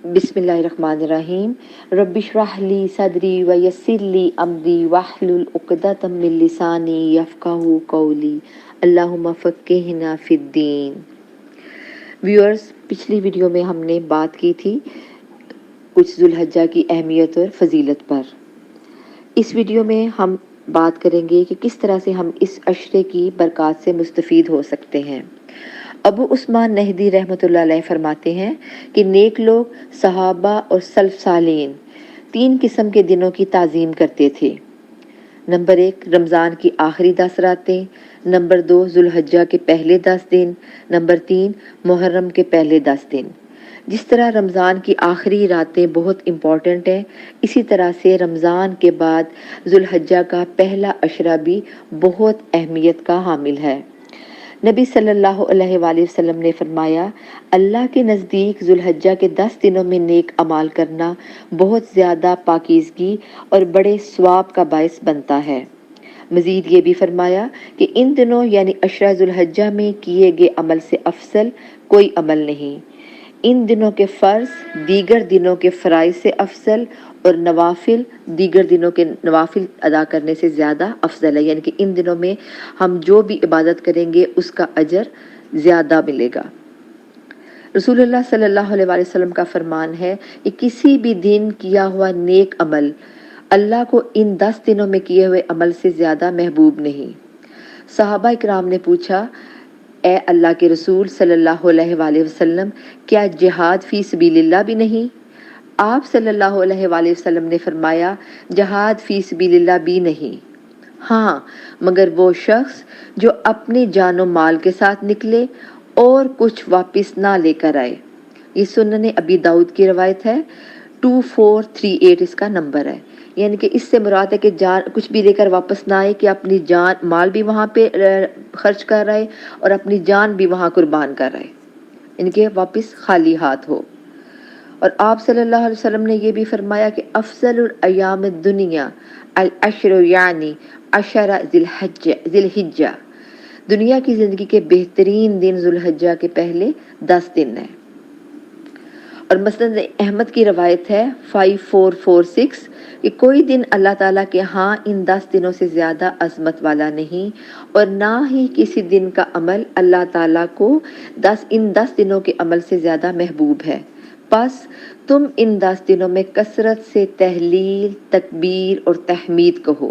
بسم اللہ الرحمن الرحیم رب اشرح لی صدری ویسر لی امری واحلل عقدۃ من لسانی یفقہوا قولی اللہم فقہنا فی الدین۔ ویورز، پچھلی ویڈیو میں ہم نے بات کی تھی کچھ ذوالحجہ کی اہمیت اور فضیلت پر۔ اس ویڈیو میں ہم بات کریں گے کہ کس طرح سے ہم اس عشرے کی برکات سے مستفید ہو سکتے ہیں۔ ابو عثمان نہدی رحمۃ اللہ علیہ فرماتے ہیں کہ نیک لوگ صحابہ اور سلف صالحین 3 قسم کے دنوں کی تعظیم کرتے تھے۔ نمبر 1 رمضان کی آخری 10 راتیں، نمبر 2 ذوالحجہ کے پہلے 10 دن، نمبر 3 محرم کے پہلے 10 دن۔ جس طرح رمضان کی آخری راتیں بہت امپورٹنٹ ہیں، اسی طرح سے رمضان کے بعد ذوالحجہ کا پہلا عشرہ بھی بہت اہمیت کا حامل ہے۔ نبی صلی اللہ علیہ وآلہ وسلم نے فرمایا، اللہ کے نزدیک ذوالحجہ کے 10 دنوں میں نیک اعمال کرنا بہت زیادہ پاکیزگی اور بڑے ثواب کا باعث بنتا ہے۔ مزید یہ بھی فرمایا کہ ان دنوں یعنی عشرہ ذوالحجہ میں کیے گئے عمل سے افضل کوئی عمل نہیں۔ ان دنوں کے فرض دیگر دنوں کے فرائض سے افضل اور نوافل دیگر دنوں کے نوافل ادا کرنے سے زیادہ افضل ہے، یعنی کہ ان دنوں میں ہم جو بھی عبادت کریں گے اس کا اجر زیادہ ملے گا۔ رسول اللہ صلی اللہ علیہ وآلہ وسلم کا فرمان ہے کہ کسی بھی دن کیا ہوا نیک عمل اللہ کو ان 10 دنوں میں کیے ہوئے عمل سے زیادہ محبوب نہیں۔ صحابہ اکرام نے پوچھا، اے اللہ کے رسول صلی اللہ علیہ وآلہ وسلم، کیا جہاد فی سبیل اللہ بھی نہیں؟ آپ صلی اللہ علیہ وآلہ وسلم نے فرمایا، جہاد فی سبیل اللہ بھی نہیں، ہاں مگر وہ شخص جو اپنی جان و مال کے ساتھ نکلے اور کچھ واپس نہ لے کر آئے۔ یہ سنن ابی داؤد کی روایت ہے، 2438 اس کا نمبر ہے۔ یعنی کہ اس سے مراد ہے کہ جان کچھ بھی لے کر واپس نہ آئے، کہ اپنی جان مال بھی وہاں پہ خرچ کر رہے اور اپنی جان بھی وہاں قربان کر رہے، یعنی کہ واپس خالی ہاتھ ہو۔ اور آپ صلی اللہ علیہ وسلم نے یہ بھی فرمایا کہ افضل الایام الدنیا العشر یعنی عشر ذی الحجہ، دنیا کی زندگی کے بہترین دن ذوالحجہ کے پہلے 10 دن ہیں۔ اور مسند احمد کی روایت ہے 5446 کہ کوئی دن اللہ تعالیٰ کے ہاں ان 10 دنوں سے زیادہ عظمت والا نہیں، اور نہ ہی کسی دن کا عمل اللہ تعالیٰ کو ان 10 دنوں کے عمل سے زیادہ محبوب ہے۔ پس تم ان 10 دنوں میں کثرت سے تہلیل، تکبیر اور تحمید کہو۔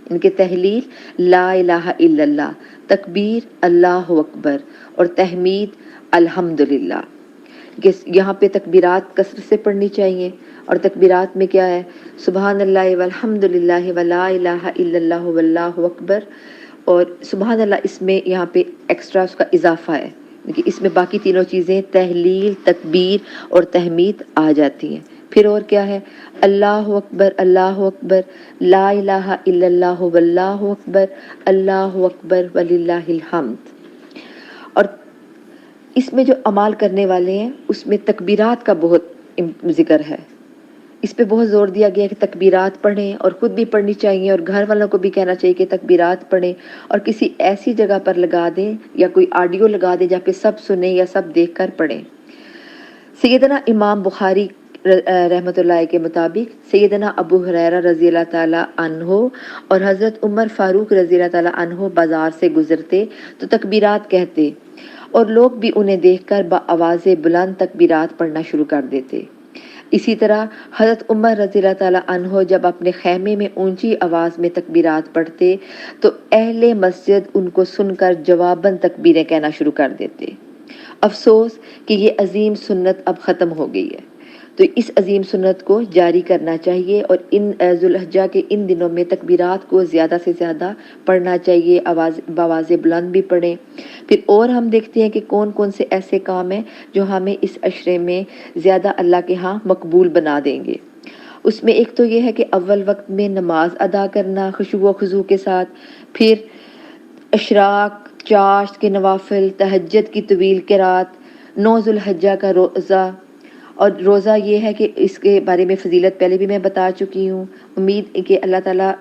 ان کے تہلیل لا الہ الا اللہ، تکبیر اللہ اکبر اور تحمید الحمدللہ۔ یہاں پہ تکبیرات کثرت سے پڑھنی چاہیے، اور تکبیرات میں کیا ہے؟ سبحان اللہ والحمد للہ ولا الہ الا اللہ واللہ اکبر، اور سبحان اللہ اس میں یہاں پہ ایکسٹرا اس کا اضافہ ہے، لیکن اس میں باقی تینوں چیزیں تہلیل، تکبیر اور تحمید آ جاتی ہیں۔ پھر اور کیا ہے؟ اللہ اکبر لا الہ الا اللہ واللہ اکبر اللہ اکبر وللہ الحمد۔ اور اس میں جو عمال کرنے والے ہیں اس میں تکبیرات کا بہت ذکر ہے، اس پہ بہت زور دیا گیا کہ تکبیرات پڑھیں، اور خود بھی پڑھنی چاہیے اور گھر والوں کو بھی کہنا چاہیے کہ تکبیرات پڑھیں، اور کسی ایسی جگہ پر لگا دیں یا کوئی آڈیو لگا دیں جہاں پہ سب سنیں یا سب دیکھ کر پڑھیں۔ سیدنا امام بخاری رحمۃ اللہ کے مطابق سیدنا ابو ہریرہ رضی اللہ تعالیٰ عنہ اور حضرت عمر فاروق رضی اللہ تعالیٰ عنہ بازار سے گزرتے تو تکبیرات کہتے، اور لوگ بھی انہیں دیکھ کر بآواز بلند تکبیرات پڑھنا شروع کر دیتے۔ اسی طرح حضرت عمر رضی اللہ تعالیٰ عنہ جب اپنے خیمے میں اونچی آواز میں تکبیرات پڑھتے تو اہل مسجد ان کو سن کر جواباً تکبیریں کہنا شروع کر دیتے۔ افسوس کہ یہ عظیم سنت اب ختم ہو گئی ہے، تو اس عظیم سنت کو جاری کرنا چاہیے، اور ان ذوالحجہ کے ان دنوں میں تکبیرات کو زیادہ سے زیادہ پڑھنا چاہیے، بآواز بلند بھی پڑھیں۔ پھر اور ہم دیکھتے ہیں کہ کون کون سے ایسے کام ہیں جو ہمیں اس عشرے میں زیادہ اللہ کے ہاں مقبول بنا دیں گے۔ اس میں ایک تو یہ ہے کہ اول وقت میں نماز ادا کرنا خشوع و خضوع کے ساتھ، پھر اشراق، چاشت کے نوافل، تہجد کی طویل قرات، 9 ذوالحجہ کا روزہ، اور روزہ یہ ہے کہ اس کے بارے میں فضیلت پہلے بھی میں بتا چکی ہوں۔ امید ہے کہ اللہ تعالیٰ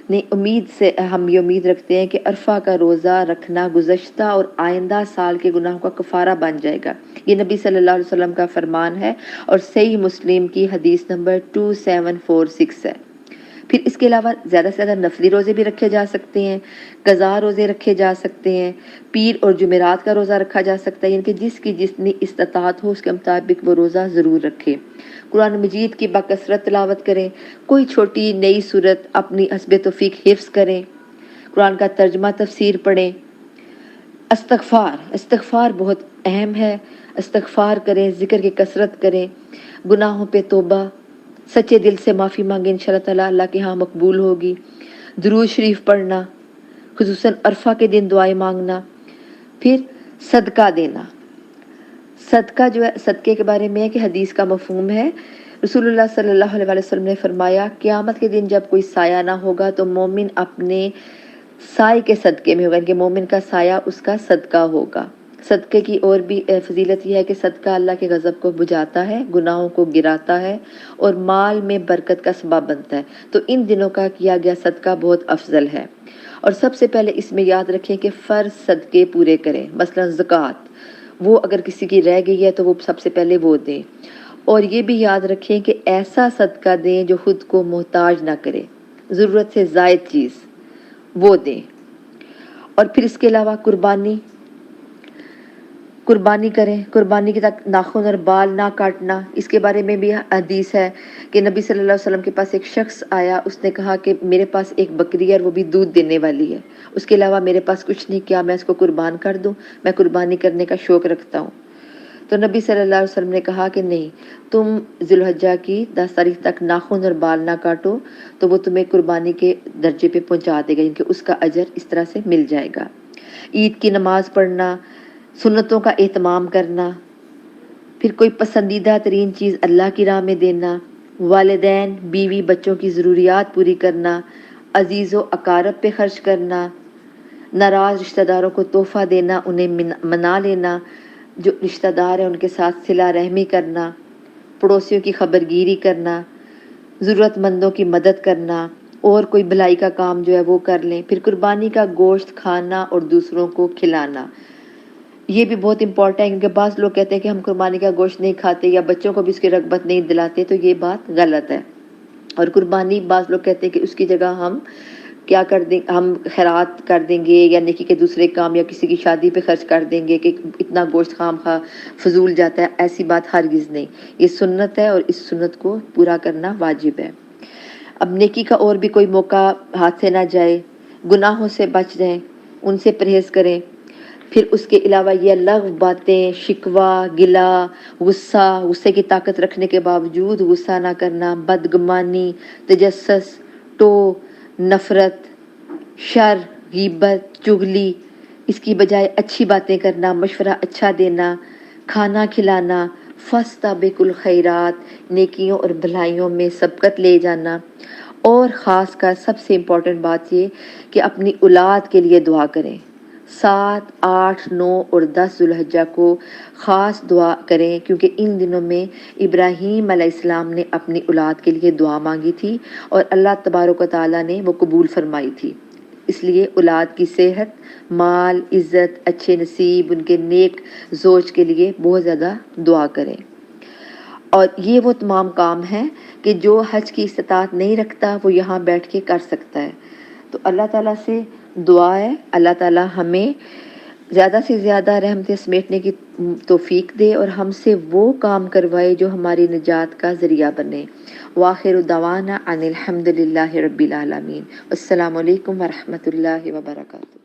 ہم یہ امید رکھتے ہیں کہ عرفہ کا روزہ رکھنا گزشتہ اور آئندہ سال کے گناہوں کا کفارہ بن جائے گا۔ یہ نبی صلی اللہ علیہ وسلم کا فرمان ہے اور صحیح مسلم کی حدیث نمبر 2746 ہے۔ پھر اس کے علاوہ زیادہ سے زیادہ نفلی روزے بھی رکھے جا سکتے ہیں، قضا روزے رکھے جا سکتے ہیں، پیر اور جمعرات کا روزہ رکھا جا سکتا ہے، یعنی کہ جس کی جتنی استطاعت ہو اس کے مطابق وہ روزہ ضرور رکھے۔ قرآن مجید کی بکثرت تلاوت کریں، کوئی چھوٹی نئی صورت اپنی حسب توفیق حفظ کریں، قرآن کا ترجمہ تفسیر پڑھیں۔ استغفار بہت اہم ہے، استغفار کریں، ذکر کی کثرت کریں، گناہوں پہ توبہ، سچے دل سے معافی مانگیں، انشاءاللہ تعالیٰ اللہ کے ہاں مقبول ہوگی۔ درود شریف پڑھنا، خصوصاً عرفہ کے دن دعائیں مانگنا۔ پھر صدقہ دینا۔ صدقہ جو ہے، صدقے کے بارے میں ہے کہ حدیث کا مفہوم ہے، رسول اللہ صلی اللہ علیہ وسلم نے فرمایا قیامت کے دن جب کوئی سایہ نہ ہوگا تو مومن اپنے سائے کے صدقے میں ہوگا، یعنی کہ مومن کا سایہ اس کا صدقہ ہوگا۔ صدقے کی اور بھی فضیلت یہ ہے کہ صدقہ اللہ کے غضب کو بجھاتا ہے، گناہوں کو گراتا ہے اور مال میں برکت کا سبب بنتا ہے۔ تو ان دنوں کا کیا گیا صدقہ بہت افضل ہے۔ اور سب سے پہلے اس میں یاد رکھیں کہ فرض صدقے پورے کریں، مثلا زکوٰۃ، وہ اگر کسی کی رہ گئی ہے تو وہ سب سے پہلے وہ دیں۔ اور یہ بھی یاد رکھیں کہ ایسا صدقہ دیں جو خود کو محتاج نہ کرے، ضرورت سے زائد چیز وہ دیں۔ اور پھر اس کے علاوہ قربانی کریں، قربانی کے تک ناخن اور بال نہ کاٹنا۔ اس کے بارے میں بھی حدیث ہے کہ نبی صلی اللہ علیہ وسلم کے پاس ایک شخص آیا، اس نے کہا کہ میرے پاس ایک بکری ہے اور وہ بھی دودھ دینے والی ہے، اس کے علاوہ میرے پاس کچھ نہیں، کیا میں اس کو قربان کر دوں؟ میں قربانی کرنے کا شوق رکھتا ہوں۔ تو نبی صلی اللہ علیہ وسلم نے کہا کہ نہیں، تم ذی الحجہ کی 10 تاریخ تک ناخن اور بال نہ کاٹو تو وہ تمہیں قربانی کے درجے پہ پہنچا دے گا، یعنی کہ اس کا اجر اس طرح سے مل جائے گا۔ عید کی نماز پڑھنا، سنتوں کا اہتمام کرنا، پھر کوئی پسندیدہ ترین چیز اللہ کی راہ میں دینا، والدین، بیوی، بچوں کی ضروریات پوری کرنا، عزیز و اقارب پہ خرچ کرنا، ناراض رشتہ داروں کو تحفہ دینا، انہیں منا لینا، جو رشتہ دار ہیں ان کے ساتھ صلہ رحمی کرنا، پڑوسیوں کی خبرگیری کرنا، ضرورت مندوں کی مدد کرنا، اور کوئی بھلائی کا کام جو ہے وہ کر لیں۔ پھر قربانی کا گوشت کھانا اور دوسروں کو کھلانا، یہ بھی بہت امپورٹنٹ ہے، کیونکہ بعض لوگ کہتے ہیں کہ ہم قربانی کا گوشت نہیں کھاتے یا بچوں کو بھی اس کی رغبت نہیں دلاتے، تو یہ بات غلط ہے۔ اور قربانی بعض لوگ کہتے ہیں کہ اس کی جگہ ہم کیا کر دیں، ہم خیرات کر دیں گے یا نیکی کے دوسرے کام یا کسی کی شادی پہ خرچ کر دیں گے کہ اتنا گوشت خام خواہ فضول جاتا ہے۔ ایسی بات ہرگز نہیں، یہ سنت ہے اور اس سنت کو پورا کرنا واجب ہے۔ اب نیکی کا اور بھی کوئی موقع ہاتھ سے نہ جائے، گناہوں سے بچ جائیں، ان سے پرہیز کریں۔ پھر اس کے علاوہ یہ لغو باتیں، شکوہ، گلہ، غصے کی طاقت رکھنے کے باوجود غصہ نہ کرنا، بدگمانی، تجسس، ٹو، نفرت، شر، غیبت، چغلی، اس کی بجائے اچھی باتیں کرنا، مشورہ اچھا دینا، کھانا کھلانا، فاستبقوا الخیرات، نیکیوں اور بھلائیوں میں سبقت لے جانا۔ اور خاص کر سب سے امپورٹنٹ بات یہ کہ اپنی اولاد کے لیے دعا کریں۔ 7، 8، 9 اور 10 ذی الحجہ کو خاص دعا کریں، کیونکہ ان دنوں میں ابراہیم علیہ السلام نے اپنی اولاد کے لیے دعا مانگی تھی اور اللہ تبارک و تعالیٰ نے وہ قبول فرمائی تھی۔ اس لیے اولاد کی صحت، مال، عزت، اچھے نصیب، ان کے نیک زوج کے لیے بہت زیادہ دعا کریں۔ اور یہ وہ تمام کام ہیں کہ جو حج کی استطاعت نہیں رکھتا وہ یہاں بیٹھ کے کر سکتا ہے۔ تو اللہ تعالیٰ سے دعا ہے اللہ تعالیٰ ہمیں زیادہ سے زیادہ رحمتیں سمیٹنے کی توفیق دے اور ہم سے وہ کام کروائے جو ہماری نجات کا ذریعہ بنے۔ وآخر دعوانا ان الحمد للہ رب العالمین۔ السلام علیکم ورحمۃ اللہ وبرکاتہ۔